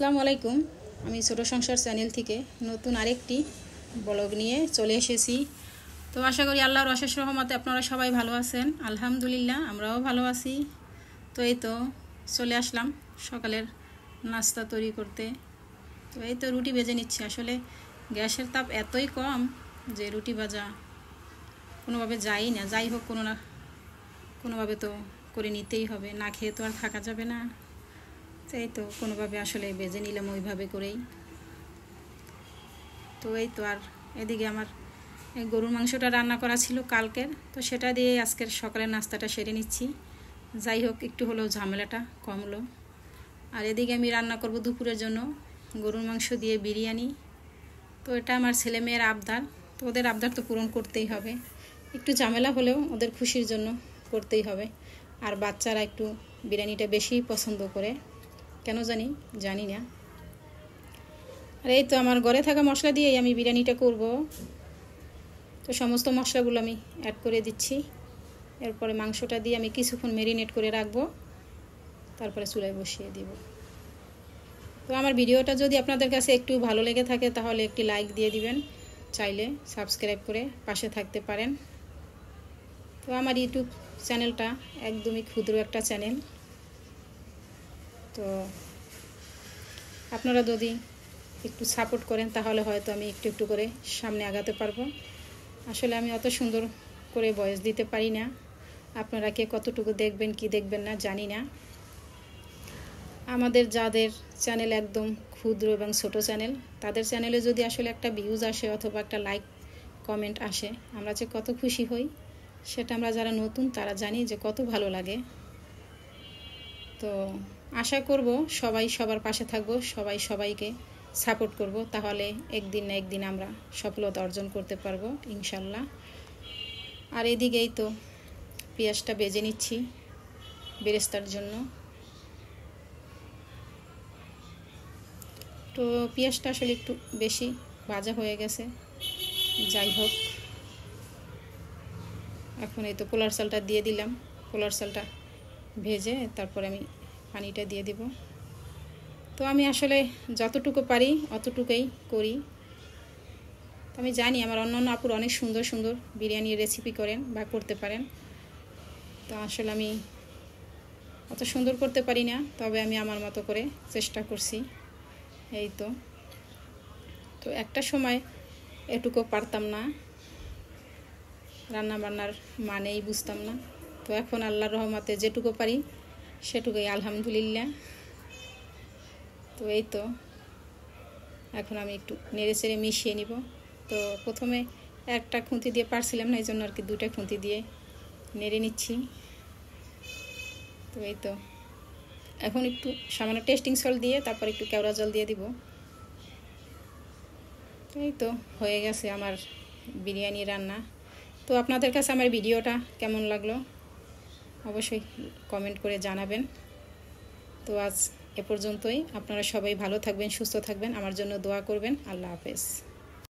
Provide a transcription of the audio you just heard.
আসসালামু আলাইকুম। আমি ছোট সংসার চ্যানেল থেকে নতুন আরেকটি ব্লগ নিয়ে চলে এসেছি। তো আশা করি আল্লাহর অশেষ রহমতে আপনারা সবাই ভালো আছেন। আলহামদুলিল্লাহ আমরাও ভালো আছি। তো এই তো চলে আসলাম সকালের নাস্তা তৈরি করতে। তো এই তো রুটি ভেজে নিচ্ছি। আসলে গ্যাসের তাপ এতই কম যে রুটি ভাজা কোনোভাবে যাই না, যাই হোক কোনোভাবে তো করে নিতেই হবে, না খেয়ে তো আর থাকা যাবে না। এই তো কোনোভাবে আসলে ভেজে নিলাম ওইভাবে করেই। তো এই তো আর এদিকে আমার গরুর মাংসটা রান্না করা ছিল কালকের, তো সেটা দিয়ে আজকের সকালের নাস্তাটা সেরে নিচ্ছি। যাই হোক একটু হলেও ঝামেলাটা কমলো। আর এদিকে আমি রান্না করব দুপুরের জন্য গরুর মাংস দিয়ে বিরিয়ানি। তো এটা আমার ছেলে মেয়ের আবদার, তো ওদের আবদার তো পূরণ করতেই হবে। একটু ঝামেলা হলেও ওদের খুশির জন্য করতেই হবে। আর বাচ্চারা একটু বিরিয়ানিটা বেশি পছন্দ করে, কেন জানি না। আর এই তো আমার ঘরে থাকা মশলা দিয়েই আমি বিরিয়ানিটা করব। তো সমস্ত মশলাগুলো আমি অ্যাড করে দিচ্ছি। এরপরে মাংসটা দিয়ে আমি কিছুক্ষণ ম্যারিনেট করে রাখবো, তারপরে চুলায় বসিয়ে দিব। তো আমার ভিডিওটা যদি আপনাদের কাছে একটু ভালো লেগে থাকে তাহলে একটি লাইক দিয়ে দিবেন, চাইলে সাবস্ক্রাইব করে পাশে থাকতে পারেন। তো আমার ইউটিউব চ্যানেলটা একদমই ক্ষুদ্র একটা চ্যানেল। তো আপনারা যদি একটু সাপোর্ট করেন তাহলে হয়তো আমি একটু একটু করে সামনে আগাতে পারবো। আসলে আমি অত সুন্দর করে ভয়েস দিতে পারি না, আপনারা কে কতটুকু দেখবেন কি দেখবেন না জানি না। আমাদের যাদের চ্যানেল একদম ক্ষুদ্র এবং ছোট চ্যানেল, তাদের চ্যানেলে যদি আসলে একটা ভিউজ আসে অথবা একটা লাইক কমেন্ট আসে, আমরা যে কত খুশি হই সেটা আমরা যারা নতুন তারা জানি যে কত ভালো লাগে। তো আশা করব সবাই সবার পাশে থাকবো, সবাই সবাইকে সাপোর্ট করব, তাহলে একদিন না একদিন আমরা সফলতা অর্জন করতে পারবো ইনশাল্লাহ। আর এদিকেই তো পেঁয়াজটা ভেজে নিচ্ছি বেরেস্তার জন্য। তো পেঁয়াজটা আসলে একটু বেশি ভাজা হয়ে গেছে। যাই হোক এখন এই তো পোলার চালটা দিয়ে দিলাম। পোলার চালটা ভেজে তারপরে আমি পানিটা দিয়ে দিব। তো আমি আসলে যতটুকু পারি অতটুকুই করি। আমি জানি আমার অন্যান্য আপুর অনেক সুন্দর সুন্দর বিরিয়ানির রেসিপি করেন বা করতে পারেন। তো আসলে আমি অত সুন্দর করতে পারি না, তবে আমি আমার মতো করে চেষ্টা করছি। এই তো তো একটা সময় এটুকু পারতাম না, রান্না বান্নার মানেই বুঝতাম না। তো এখন আল্লাহর রহমতে যেটুকু পারি সেটুকুই আলহামদুলিল্লাহ। তো এই তো এখন আমি একটু নেড়ে চেড়ে মিশিয়ে নিব। তো প্রথমে একটা খুন্তি দিয়ে পারছিলাম না, এই জন্য আর কি দুইটা খুন্তি দিয়ে নেড়ে নিচ্ছি। তো এই তো এখন একটু সামান্য টেস্টিং সল্ট দিয়ে তারপর একটু কেওড়া জল দিয়ে দিব। এই তো হয়ে গেছে আমার বিরিয়ানি রান্না। তো আপনাদের কাছে আমার ভিডিওটা কেমন লাগলো অবশ্যই কমেন্ট করে জানাবেন। তো আজ এ পর্যন্তই। আপনারা সবাই ভালো থাকবেন, সুস্থ থাকবেন, আমার জন্য দোয়া করবেন। আল্লাহ হাফেজ।